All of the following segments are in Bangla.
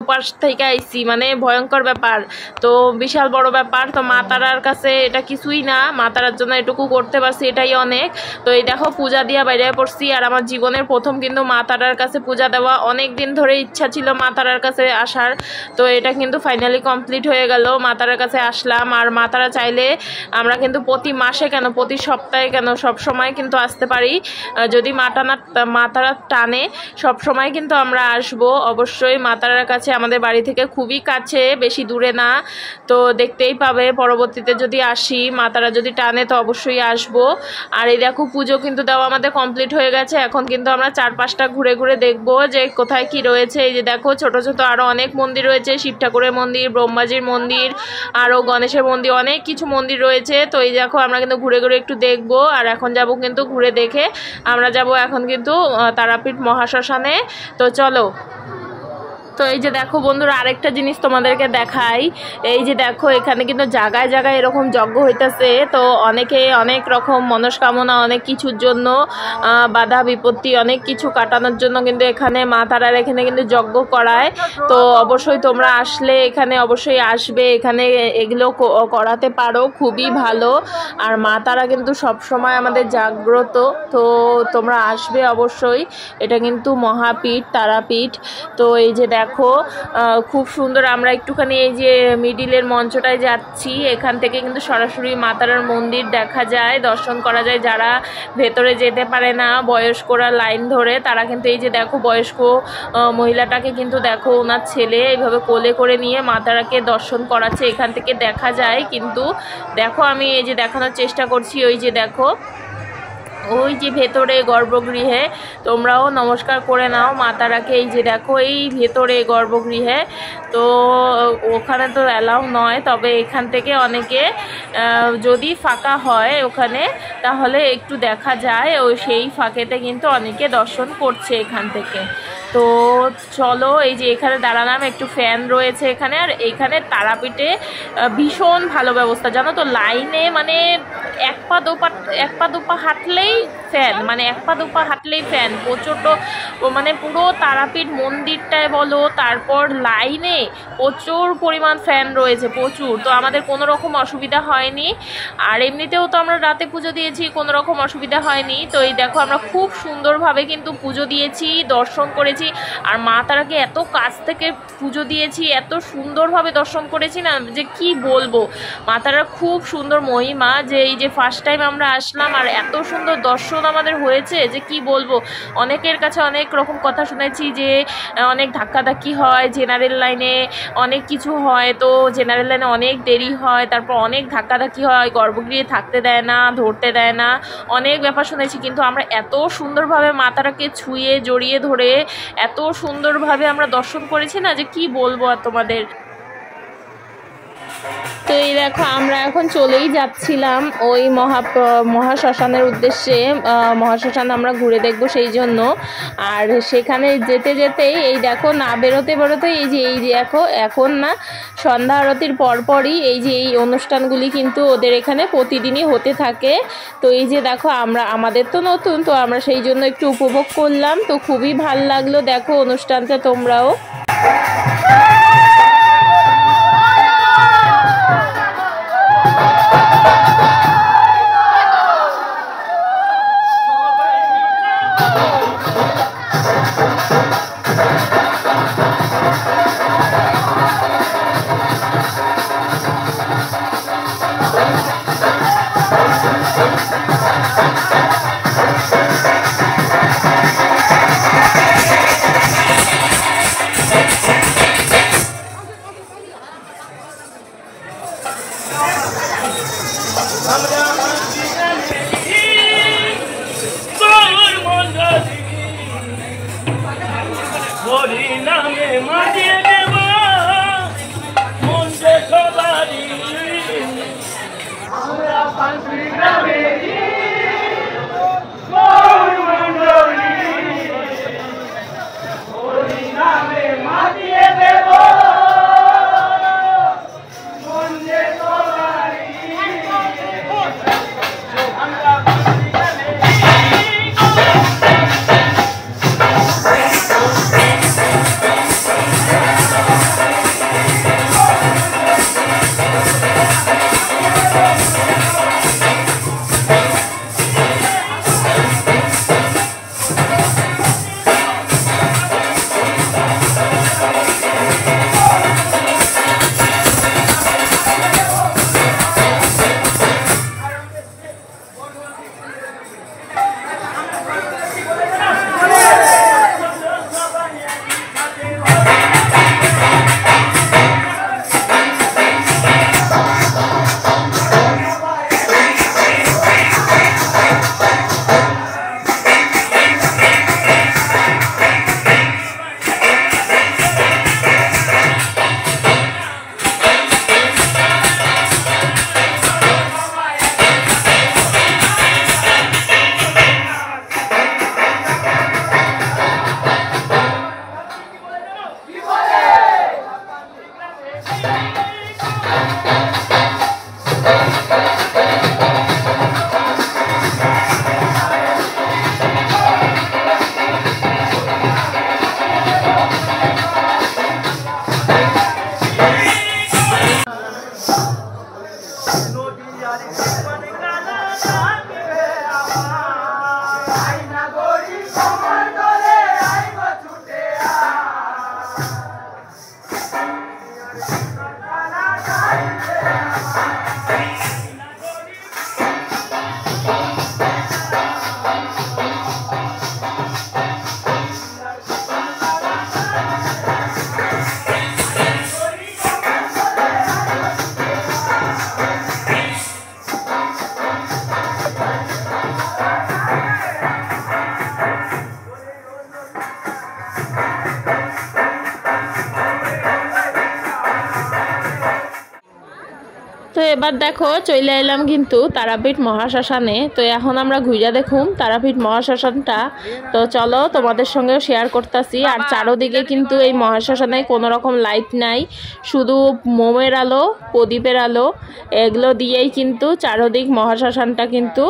ওপাশ থেকে আইছি, মানে ভয়ঙ্কর ব্যাপার। তো বিশাল বড় ব্যাপার। তো মা তারার কাছে এটা কিছুই না, মা তারার জন্য এটুকু করতে পারছি এটাই অনেক। তো এই দেখো পূজা দিয়া বাইরে পড়ছি, আর আমার জীবনের প্রথম কিন্তু মা তারার কাছে পূজা দেওয়া। অনেক দিন ধরে ইচ্ছা ছিল মা তারার কাছে আসার, তো এটা কিন্তু ফাইনালি কমপ্লিট হয়ে গেল। মা তারার কাছে আসলাম, আর মা তারা চাইলে আমরা কিন্তু প্রতি মাসে কেন, প্রতি সপ্তাহে কেন, সব সময় কিন্তু আসতে পারি। যদি মা তারা টানে সব সময় কিন্তু আমরা আসব। অবশ্যই মা তারার কাছে আমাদের বাড়ি থেকে খুবই কাছে, বেশি দূরে না। তো দেখতেই পাবে পরবর্তীতে যদি আসি, মা তারা যদি টানে তো অবশ্যই আসব। আর এই দেখো পুজো কিন্তু দেওয়া আমাদের কমপ্লিট হয়ে গেছে। এখন কিন্তু আমরা চারপাশটা ঘুরে ঘুরে দেখব যে কোথায় কি রয়েছে। এই যে দেখো ছোট ছোট আরো অনেক মন্দির রয়েছে, শিব ঠাকুরের মন্দির, ব্রহ্মাজির মন্দির, আরো গণেশের মন্দির, অনেক কিছু মন্দির রয়েছে। তো এই দেখো আমরা কিন্তু ঘুরে ঘুরে একটু দেখব। আর এখন যাব কিন্তু ঘুরে দেখে আমরা যাব এখন কিন্তু তারাপীঠ মহাশ্মশানে। তো চলো। তো এই যে দেখো বন্ধুরা, আরেকটা জিনিস তোমাদেরকে দেখাই। এই যে দেখো এখানে কিন্তু জায়গায় জায়গায় এরকম যজ্ঞ হইতেছে। তো অনেকে অনেক রকম মনস্কামনা, অনেক কিছুর জন্য, বাধা বিপত্তি অনেক কিছু কাটানোর জন্য কিন্তু এখানে মা তারার এখানে কিন্তু যজ্ঞ করায়। তো অবশ্যই তোমরা আসলে এখানে অবশ্যই আসবে, এখানে এগুলো করাতে পারো, খুবই ভালো। আর মা তারা কিন্তু সবসময় আমাদের জাগ্রত। তো তোমরা আসবে অবশ্যই, এটা কিন্তু মহাপীঠ, তারাপীঠ। তো এই যে দেখো খুব সুন্দর। আমরা একটুখানি এই যে মিডিলের মঞ্চটায় যাচ্ছি, এখান থেকে কিন্তু সরাসরি মা তারার মন্দির দেখা যায়, দর্শন করা যায়। যারা ভেতরে যেতে পারে না, বয়স্করা লাইন ধরে, তারা কিন্তু এই যে দেখো বয়স্ক মহিলাটাকে কিন্তু দেখো ওনার ছেলে এইভাবে কোলে করে নিয়ে মা তারাকে দর্শন করাচ্ছে, এখান থেকে দেখা যায়। কিন্তু দেখো আমি এই যে দেখানোর চেষ্টা করছি, ওই যে দেখো ওই যে ভেতরে গর্ভগৃহে, তোমরাও নমস্কার করে নাও মা তারাকে। এই যে দেখো এই ভেতরে গর্ভগৃহে, তো ওখানে তো অ্যালাউ নয়, তবে এখান থেকে অনেকে যদি ফাঁকা হয় ওখানে, তাহলে একটু দেখা যায়। ও সেই ফাঁকেতে কিন্তু অনেকে দর্শন করছে এখান থেকে। তো চলো, এই যে এখানে দাঁড়ালাম, একটু ফ্যান রয়েছে এখানে। আর এখানে তারাপীঠে ভীষণ ভালো ব্যবস্থা, জানো তো। লাইনে মানে এক পা দুপা হাঁটলেই ফ্যান, মানে এক পা দুপা হাঁটলেই ফ্যান। প্রচণ্ড মানে পুরো তারাপীঠ মন্দিরটায় বলো, তারপর লাইনে প্রচুর পরিমাণ ফ্যান রয়েছে, প্রচুর। তো আমাদের কোনো রকম অসুবিধা হয়নি। আর এমনিতেও তো আমরা রাতে পুজো দিয়েছি, কোনো রকম অসুবিধা হয়নি। তো এই দেখো আমরা খুব সুন্দরভাবে কিন্তু পুজো দিয়েছি, দর্শন করেছি। আর মা তারাকে এত কাছ থেকে পুজো দিয়েছি, এত সুন্দরভাবে দর্শন করেছি না, যে কি বলবো। মা তারার খুব সুন্দর মহিমা, যে এই যে ফার্স্ট টাইম আমরা আসলাম আর এত সুন্দর দর্শন আমাদের হয়েছে যে কি বলবো। অনেকের কাছে অনেক রকম কথা শুনেছি যে অনেক ধাক্কাধাক্কি হয়, জেনারেল লাইনে অনেক কিছু হয়, তো জেনারেল লাইনে অনেক দেরি হয়, তারপর অনেক ধাক্কাধাক্কি হয়, গর্ভগৃহে থাকতে দেয় না, ধরতে দেয় না, অনেক ব্যাপার শুনেছি। কিন্তু আমরা এত সুন্দরভাবে মা তারাকে ছুঁয়ে জড়িয়ে ধরে এত সুন্দরভাবে আমরা দর্শন করেছি না, যে কি বলবো আর তোমাদের। তো এই দেখো আমরা এখন চলেই যাচ্ছিলাম ওই মহাশ্মশানের উদ্দেশ্যে। মহাশ্মশান আমরা ঘুরে দেখব সেই জন্য। আর সেখানে যেতে যেতেই এই দেখো, না বেরোতে বেরোতে এই যে দেখো, এখন না সন্ধ্যা আরতির পরপরই এই যে এই অনুষ্ঠানগুলি কিন্তু ওদের এখানে প্রতিদিনই হতে থাকে। তো এই যে দেখো আমাদের তো নতুন, তো আমরা সেই জন্য একটু উপভোগ করলাম। তো খুবই ভাল লাগলো দেখো অনুষ্ঠানটা, তোমরাও। এবার দেখো চলে এলাম কিন্তু তারাপীঠ মহাশ্মশানে। তো এখন আমরা ঘুরে দেখুম তারাপীঠ মহাশ্মশানটা। তো চলো তোমাদের সঙ্গেও শেয়ার করতেছি। আর চারোদিকে কিন্তু এই মহাশ্মশানে কোনো রকম লাইট নাই, শুধু মোমের আলো, প্রদীপের আলো, এগুলো দিয়েই কিন্তু চারোদিক মহাশ্মশানটা কিন্তু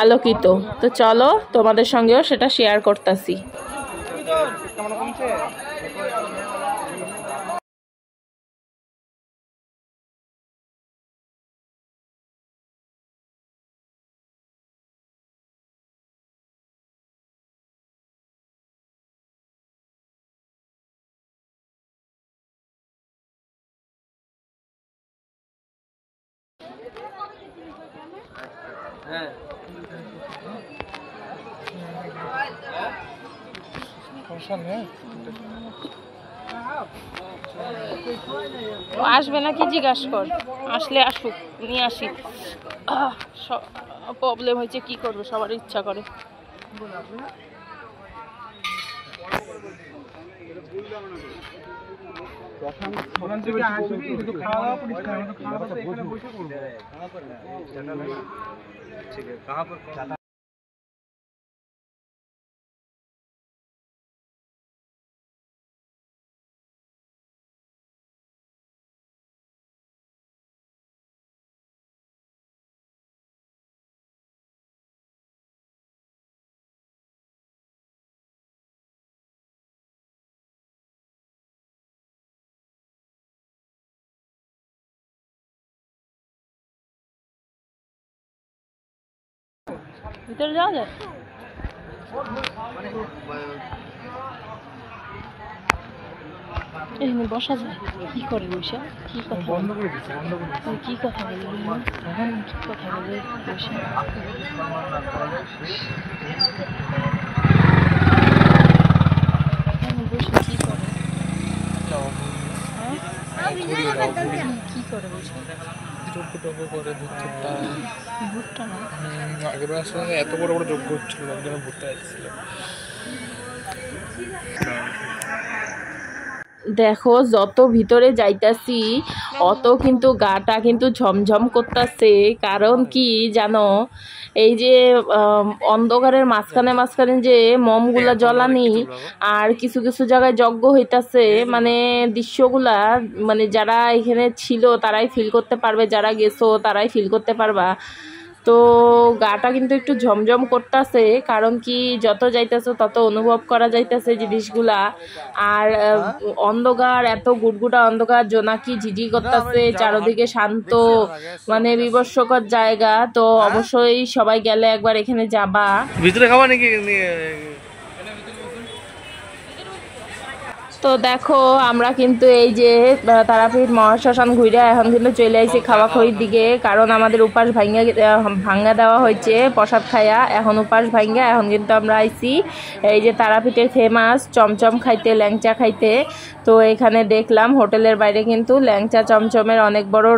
আলোকিত। তো চলো তোমাদের সঙ্গেও সেটা শেয়ার করতেছি। আসবে নাকি জিজ্ঞাসা কর, আসলে আসুক, নিয়ে আসি। প্রবলেম হয়েছে, কি করবে, সবার ইচ্ছা করে। ভিতরে যাওয়া যায়? এখানে বসা যায়? কি করে বসে কি কথা বন্ধ করে দিচ্ছে? কি কথা বলি? এখন কি কথা বলে বসে? বসে কি করে? কি করে বসে? ভুট্টা না, আগের আসলে এত বড় বড় যজ্ঞ হচ্ছিল, লোকজন ভুট্টা যাচ্ছিল। দেখো যত ভিতরে যাইতাছি অত কিন্তু গাটা কিন্তু ঝমঝম করতেছে। কারণ কি জানো, এই যে অন্ধকারের মাঝখানে মাঝখানে যে মোমগুলা জ্বলানি, আর কিছু কিছু জায়গায় যজ্ঞ হইতাছে, মানে দৃশ্যগুলা মানে যারা এখানে ছিল তারাই ফিল করতে পারবে, যারা গেছো তারাই ফিল করতে পারবা। তো গাটা কিন্তু একটু ঝমঝম করতেছে, কারণ কি যত যাইতেছে তত অনুভব করা যাইতেছে জিনিসগুলা। আর অন্ধকার, এত গুটগুটা অন্ধকার, জোনাকি ঝিঝি করতেছে, চারদিকে শান্ত, মানে বিবর্ষকর জায়গা। তো অবশ্যই সবাই গেলে একবার এখানে যাবা। ভিতরে খাওয়া নাকি? তো দেখো আমরা কিন্তু এই যে তারাপীঠ মহাশ্মশান ঘুরে এখন কিন্তু চলে আসছি খাওয়া খইয়ের দিকে। কারণ আমাদের উপাস ভাঙ্গা দেওয়া হয়েছে প্রসাদ খাইয়া, এখন উপাস ভাঙ্গা এখন কিন্তু আমরা আইছি এই যে তারাপীঠের ফেমাস চমচম খাইতে, ল্যাংচা খাইতে। তো এখানে দেখলাম হোটেলের বাইরে কিন্তু ল্যাংচা চমচমের অনেক বড়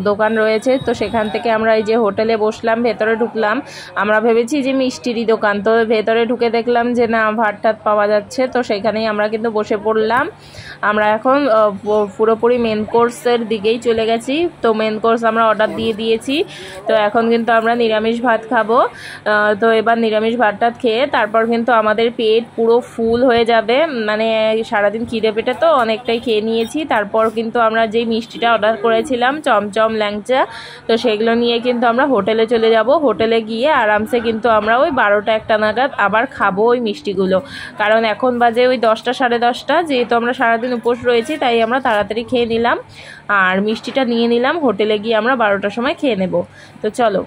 দোকান রয়েছে। তো সেখান থেকে আমরা এই যে হোটেলে বসলাম, ভেতরে ঢুকলাম। আমরা ভেবেছি যে মিষ্টিরই দোকান, তো ভেতরে ঢুকে দেখলাম যে না, ভাত টাত পাওয়া যাচ্ছে। তো সেখানেই আমরা কিন্তু বসে পড়লাম। আমরা এখন পুরোপুরি মেন কোর্সের দিকেই চলে গেছি। তো মেন কোর্স আমরা অর্ডার দিয়ে দিয়েছি। তো এখন কিন্তু আমরা নিরামিষ ভাত খাবো। তো এবার নিরামিষ ভাতটা খেয়ে তারপর কিন্তু আমাদের পেট পুরো ফুল হয়ে যাবে, মানে সারাদিন খিদে পেটে তো অনেকটাই খেয়ে নিয়েছি। তারপর কিন্তু আমরা যেই মিষ্টিটা অর্ডার করেছিলাম চমচম ল্যাংচা, তো সেগুলো নিয়ে কিন্তু আমরা হোটেলে চলে যাব। হোটেলে গিয়ে আরামসে কিন্তু আমরা ওই 12টা-1টা নাগাদ আবার খাবো ওই মিষ্টিগুলো। কারণ এখন বাজে ওই 10টা সাড়ে 10টা, যেহেতু আমরা সারাদিন উপোস রয়েছি তাই আমরা তাড়াতাড়ি খেয়ে নিলাম আর মিষ্টিটা নিয়ে নিলাম। হোটেলে গিয়ে আমরা 12টার সময় খেয়ে নেব। তো চলো।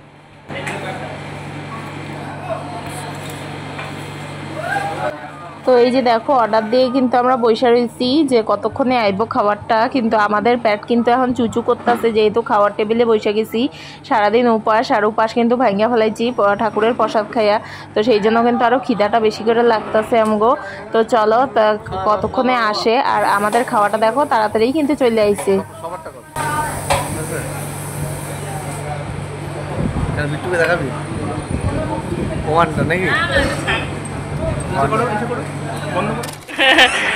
তো এই যে দেখো অর্ডার দিয়ে কিন্তু আমরা বসে রয়েছি যে কতক্ষণে আইব খাবারটা। কিন্তু আমাদের পেট কিন্তু এখন চুচু করতেছে, যেহেতু খাওয়ার টেবিলে বসে গেছি। সারাদিন উপাস, আর উপাস কিন্তু ভাঙ্গা ফেলাইছি ঠাকুরের প্রসাদ খাইয়া। তো সেই জন্য কিন্তু আরও খিদাটা বেশি করে লাগতেছে আমগো। তো চলো কতক্ষণে আসে। আর আমাদের খাওয়াটা দেখো তাড়াতাড়ি কিন্তু চলে আইছে। নাকি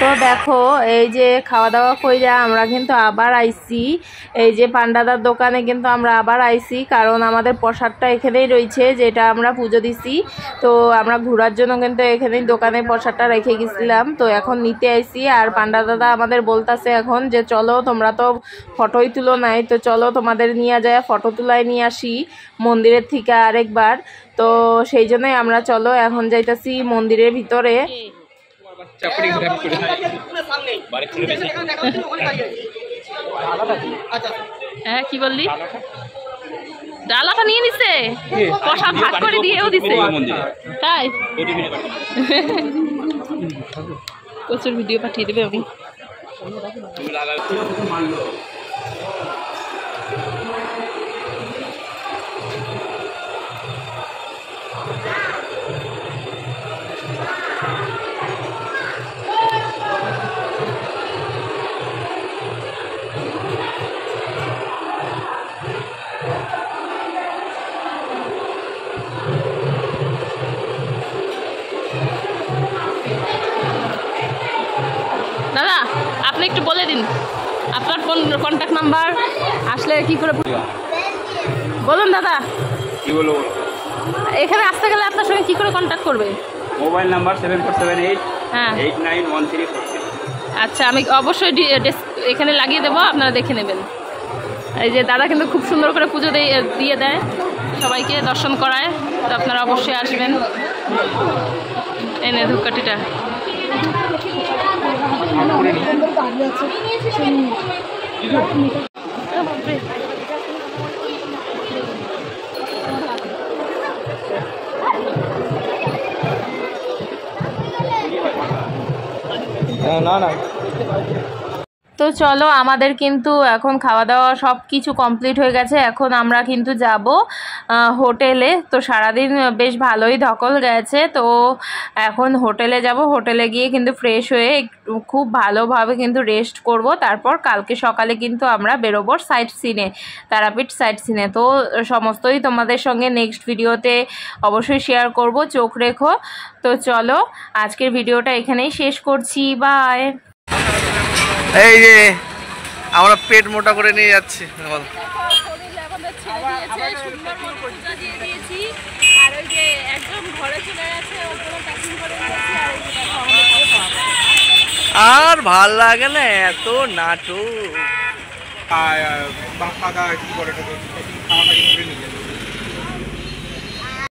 তো দেখো এই যে খাওয়া দাওয়া কইরা আমরা কিন্তু আবার আইছি এই যে পান্ডাদার দোকানে, কিন্তু আমরা আবার আইছি কারণ আমাদের প্রসাদটা এখানেই রয়েছে যেটা আমরা পুজো দিছি। তো আমরা ঘোরার জন্য কিন্তু এখানেই দোকানে প্রসাদটা রেখে গেছিলাম, তো এখন নিতে আইছি। আর পান্ডা দাদা আমাদের বলতাছে এখন যে চলো তোমরা তো ফটোই তুলো নাই, তো চলো তোমাদের নিয়ে যায় ফটো তুলাই নিয়ে আসি মন্দিরের থেকে আরেকবার। তো সেই জন্যই আমরা চলো এখন যাইতাছি মন্দিরের ভিতরে। হ্যাঁ কি বললি? ডালাটা নিয়ে নিছে, প্রসাদ ভাগ করে দিয়েও দিছে তাই। প্রচুর ভিডিও পাঠিয়ে দেবে আমি। দাদা আপনি একটু বলে দিন আপনার ফোন কন্ট্যাক্ট নাম্বার, আসলে কি করে বলুন দাদা। কি বলবো, এখানে আসতে গেলে আপনার সঙ্গে কি করে কন্ট্যাক্ট করবে? মোবাইল নাম্বার 7478 হ্যাঁ 891346। আচ্ছা আমি অবশ্যই এখানে লাগিয়ে দেবো, আপনারা দেখে নেবেন। এই যে দাদা কিন্তু খুব সুন্দর করে পুজো দিয়ে দেয়, সবাইকে দর্শন করায়, তো আপনারা অবশ্যই আসবেন। এনে ধূপকাঠিটা না না। তো চলো আমাদের কিন্তু এখন খাওয়া দাওয়া সব কিছু কমপ্লিট হয়ে গেছে, এখন আমরা কিন্তু যাব হোটেলে। তো সারাদিন বেশ ভালোই ধকল গেছে, তো এখন হোটেলে যাব। হোটেলে গিয়ে কিন্তু ফ্রেশ হয়ে খুব ভালোভাবে কিন্তু রেস্ট করব, তারপর কালকে সকালে কিন্তু আমরা বেরোবো সাইট সিনে, তারাপীঠ সাইট সিনে। তো সমস্তই তোমাদের সঙ্গে নেক্সট ভিডিওতে অবশ্যই শেয়ার করব, চোখ রেখো। তো চলো আজকের ভিডিওটা এখানেই শেষ করছি, বাই। এই যে আমরা পেট মোটা করে নিয়ে যাচ্ছি। আর ভাল লাগে না এত নাটক।